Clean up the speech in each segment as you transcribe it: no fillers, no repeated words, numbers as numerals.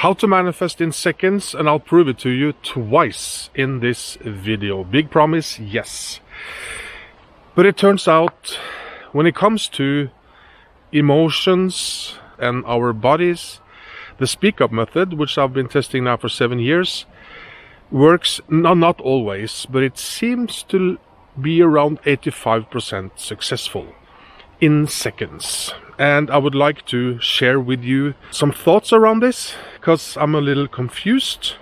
how to manifest in seconds, and I'll prove it to you twice in this video. Big promise, yes. But it turns out, when it comes to emotions and our bodies, the speak up method, which I've been testing now for 7 years, works, not always, but it seems to be around 85% successful in seconds. And I would like to share with you some thoughts around this, because I'm a little confused.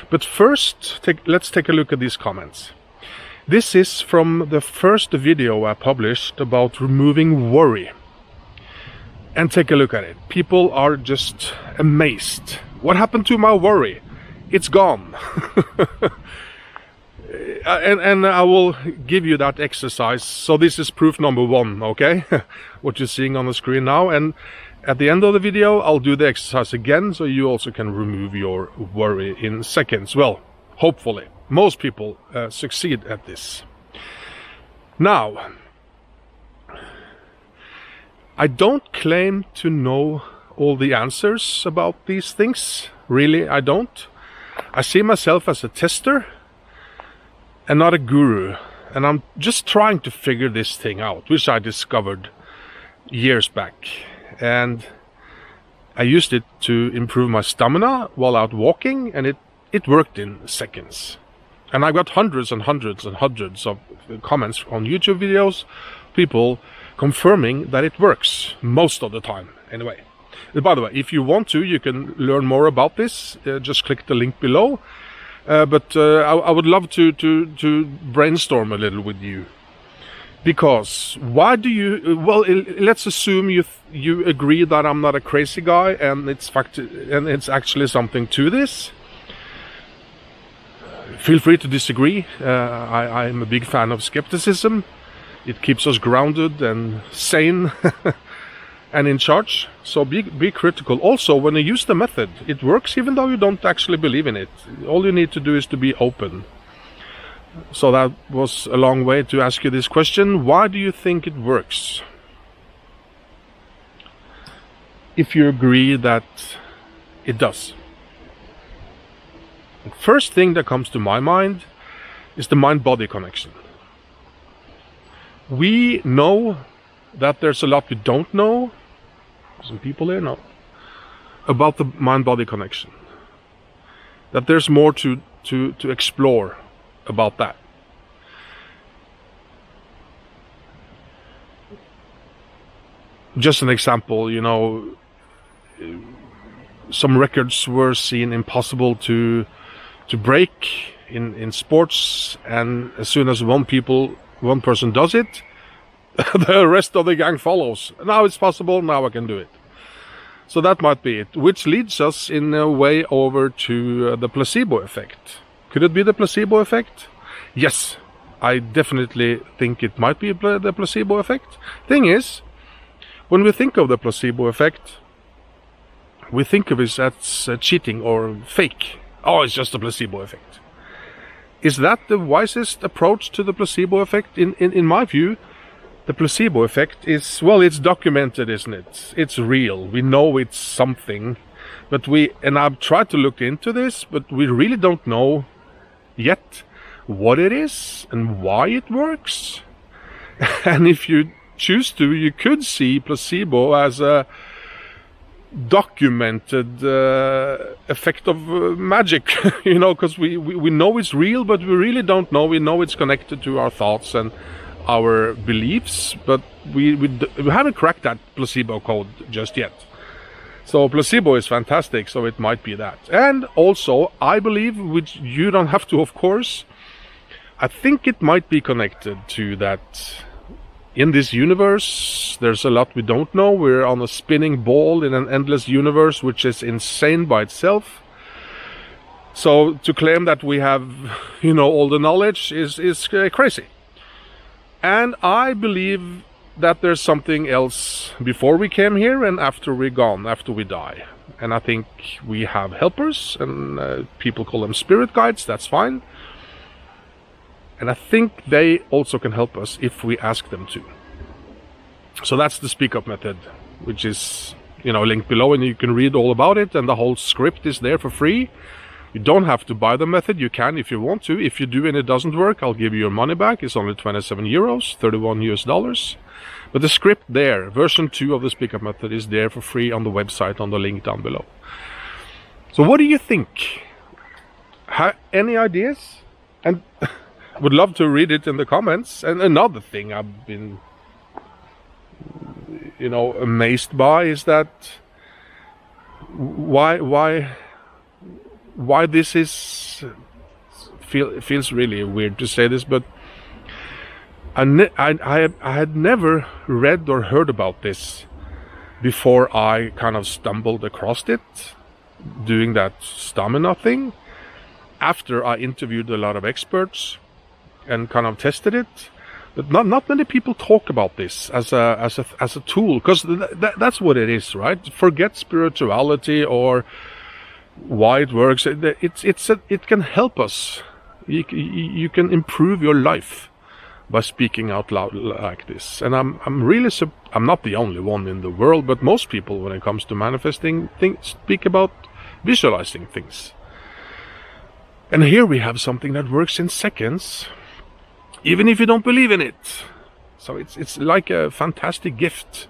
But first, let's take a look at these comments. This is from the first video I published about removing worry. And take a look at it. People are just amazed. What happened to my worry? It's gone. And I will give you that exercise. So this is proof number 1, okay? What you're seeing on the screen now. And at the end of the video, I'll do the exercise again, so you also can remove your worry in seconds. Well, hopefully. Most people succeed at this. Now, I don't claim to know all the answers about these things. Really, I don't. I see myself as a tester and not a guru. And I'm just trying to figure this thing out, which I discovered years back. And I used it to improve my stamina while out walking, and it worked in seconds. And I got hundreds and hundreds and hundreds of comments on YouTube videos, people confirming that it works most of the time anyway. By the way, if you want to, you can learn more about this. Just click the link below. But I would love to brainstorm a little with you. Because why do you? Well, let's assume you agree that I'm not a crazy guy, and it's actually something to this. Feel free to disagree. I'm a big fan of skepticism. It keeps us grounded and sane and in charge. So be critical. Also, when you use the method, it works even though you don't actually believe in it. All you need to do is to be open. So that was a long way to ask you this question. Why do you think it works? If you agree that it does. The first thing that comes to my mind is the mind-body connection. We know that there's a lot we don't know. Some people here know about the mind-body connection. That there's more to explore about that. Just an example, some records were seen impossible to break in sports, and as soon as one person does it, the rest of the gang follows. Now it's possible, now I can do it. So that might be it, which leads us in a way over to the placebo effect. Could it be the placebo effect? Yes, I definitely think it might be the placebo effect. Thing is, when we think of the placebo effect, we think of it as cheating or fake. Oh, it's just a placebo effect. Is that the wisest approach to the placebo effect? In my view, the placebo effect is, well, it's documented, isn't it? It's real. We know it's something. And I've tried to look into this, but we really don't know yet what it is and why it works. And if you choose to, you could see placebo as a documented effect of magic, because we know it's real, but we really don't know. We know it's connected to our thoughts and our beliefs, but we haven't cracked that placebo code just yet. So placebo is fantastic, so it might be that. And also, I believe, which you don't have to, of course, I think it might be connected to that. In this universe, there's a lot we don't know. We're on a spinning ball in an endless universe, which is insane by itself. So to claim that we have, all the knowledge is crazy. And I believe that there's something else before we came here and after we're gone, after we die. And I think we have helpers, and people call them spirit guides. That's fine. And I think they also can help us if we ask them to. So that's the speak up method, which is link below, and you can read all about it, and the whole script is there for free. You don't have to buy the method. You can if you want to. If you do and it doesn't work, I'll give you your money back. It's only 27 euros, 31 US dollars. But the script there, version 2 of the Speak Up method, is there for free on the website, on the link down below. So what do you think? Any ideas? And would love to read it in the comments. And another thing I've been, amazed by is that why this is feels really weird to say this, but I had never read or heard about this before I kind of stumbled across it, doing that stamina thing, after I interviewed a lot of experts and kind of tested it. But not many people talk about this as a tool, because that's what it is, right? Forget spirituality or why it works. It can help us. You can improve your life by speaking out loud like this. And I'm not the only one in the world, but most people, when it comes to manifesting things, speak about visualizing things. And here we have something that works in seconds, even if you don't believe in it. So it's like a fantastic gift.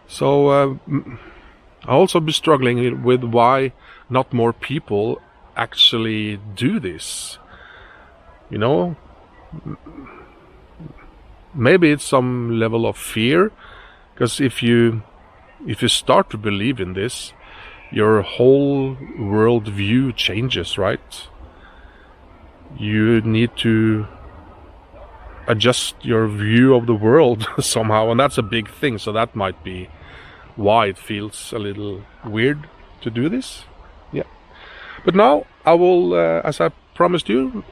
So I'll also be struggling with why not more people actually do this. Maybe it's some level of fear, because if you start to believe in this, your whole world view changes, right? You need to adjust your view of the world somehow, and that's a big thing. So that might be why it feels a little weird to do this. Yeah. But now I will, as I promised you,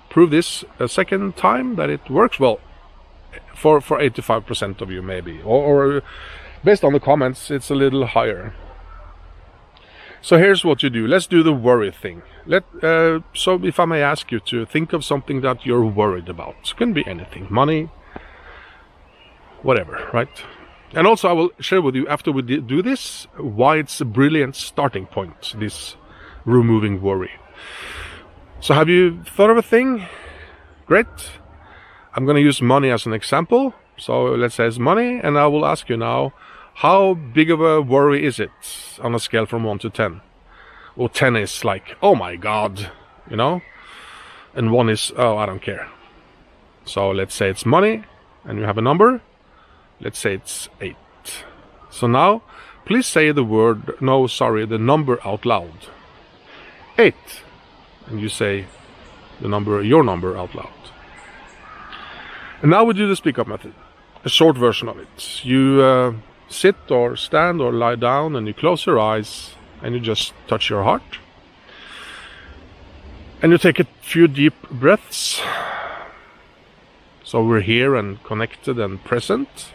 prove this a second time that it works well for 85% of you, maybe, or based on the comments, it's a little higher. So here's what you do. Let's do the worry thing. So if I may ask you to think of something that you're worried about. It can be anything, money, whatever, right? And also I will share with you, after we do this, why it's a brilliant starting point, this removing worry. So have you thought of a thing? Great. I'm going to use money as an example. So let's say it's money, and I will ask you now, how big of a worry is it on a scale from 1 to 10? Well, 10 is like, oh my God, and 1 is, oh, I don't care. So let's say it's money, and you have a number. Let's say it's 8. So now, please say the number out loud. 8. And you say your number out loud. And now we do the Speak Up method, a short version of it. You sit or stand or lie down, and you close your eyes, and you just touch your heart. And you take a few deep breaths. So we're here and connected and present.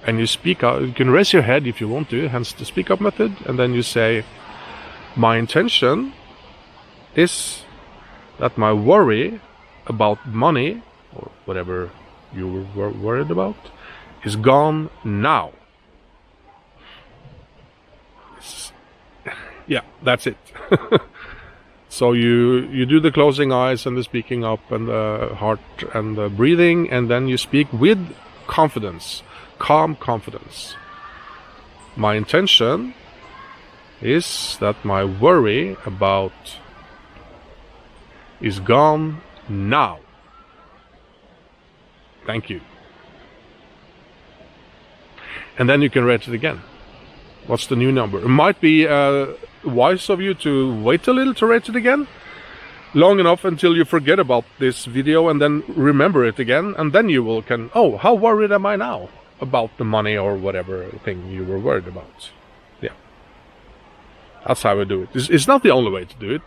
And you speak out. You can raise your head if you want to, hence the Speak Up method. And then you say, my intention is that my worry about money, or whatever you were worried about, is gone now. Yeah, that's it. So you do the closing eyes and the speaking up and the heart and the breathing, and then you speak with confidence, calm confidence. My intention is that my worry about is gone now. Thank you. And then you can rate it again. What's the new number? It might be wise of you to wait a little to rate it again, long enough until you forget about this video and then remember it again, and then you oh, how worried am I now about the money or whatever thing you were worried about? Yeah. That's how we do it. It's not the only way to do it,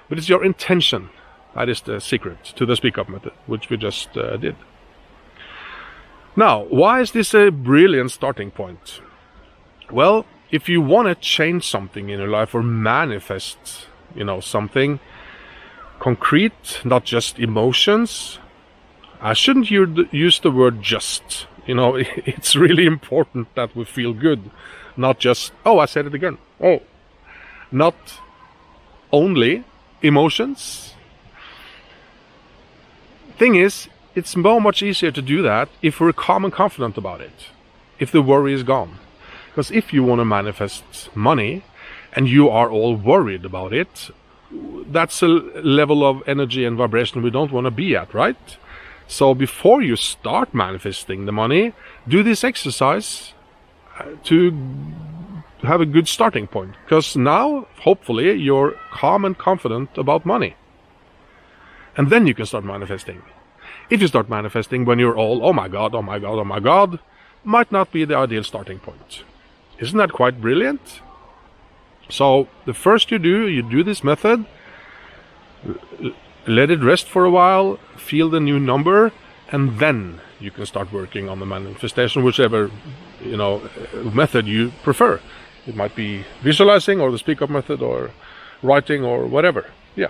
but it's your intention. That is the secret to the Speak Up method, which we just did. Now, why is this a brilliant starting point? Well, if you want to change something in your life or manifest, something concrete, not just emotions, I shouldn't use the word just. You know, it's really important that we feel good, not just, oh, I said it again. Oh, not only emotions. Thing is, it's so much easier to do that if we're calm and confident about it, if the worry is gone. Because if you want to manifest money and you are all worried about it, that's a level of energy and vibration we don't want to be at, right? So before you start manifesting the money, do this exercise to have a good starting point. Because now, hopefully, you're calm and confident about money. And then you can start manifesting. If you start manifesting when you're all, oh my God, oh my God, oh my God, might not be the ideal starting point. Isn't that quite brilliant? So the first you do this method, let it rest for a while, feel the new number, and then you can start working on the manifestation, whichever method you prefer. It might be visualizing or the speak up method or writing or whatever. Yeah.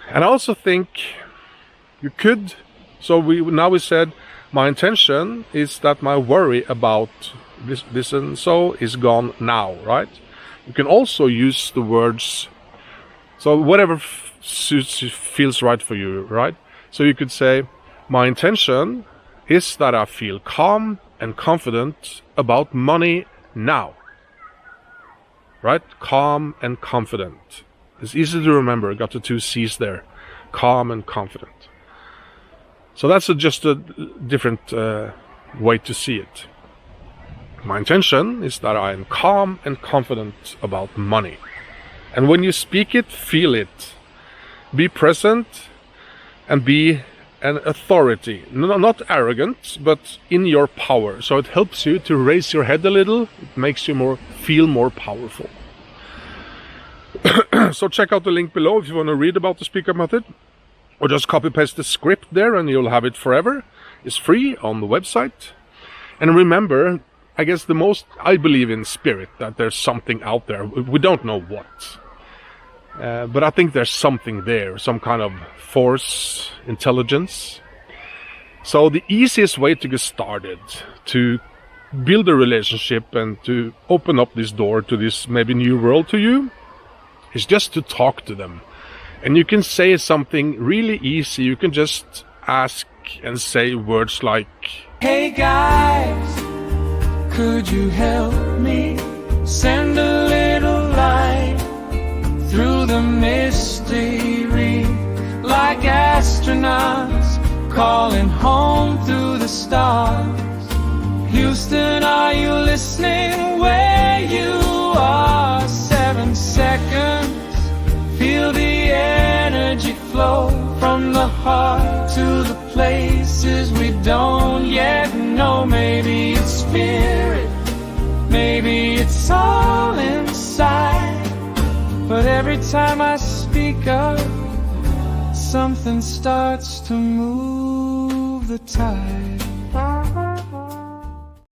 And I also think you could, so we said my intention is that my worry about this and so is gone now, right? You can also use the words, so whatever feels right for you, right? So you could say, my intention is that I feel calm and confident about money now, right? Calm and confident. It's easy to remember, got the two C's there, calm and confident. So that's just a different way to see it. My intention is that I am calm and confident about money. And when you speak it, feel it. Be present and be an authority. Not arrogant, but in your power. So it helps you to raise your head a little. It makes you feel more powerful. So check out the link below if you want to read about the speak up method. Or just copy paste the script there and you'll have it forever. It's free on the website. And remember, I guess I believe in spirit, that there's something out there. We don't know what. But I think there's something there, some kind of force, intelligence. So the easiest way to get started, to build a relationship and to open up this door to this maybe new world to you, is just to talk to them. And you can say something really easy. You can just ask and say words like, hey guys, could you help me send a little light through the mystery, like astronauts calling home through the stars? Houston, are you listening where you are? 7 seconds, feel the energy flow from the heart to the places we don't yet know. Maybe it's spirit, maybe it's all inside. But every time I speak up, something starts to move the tide.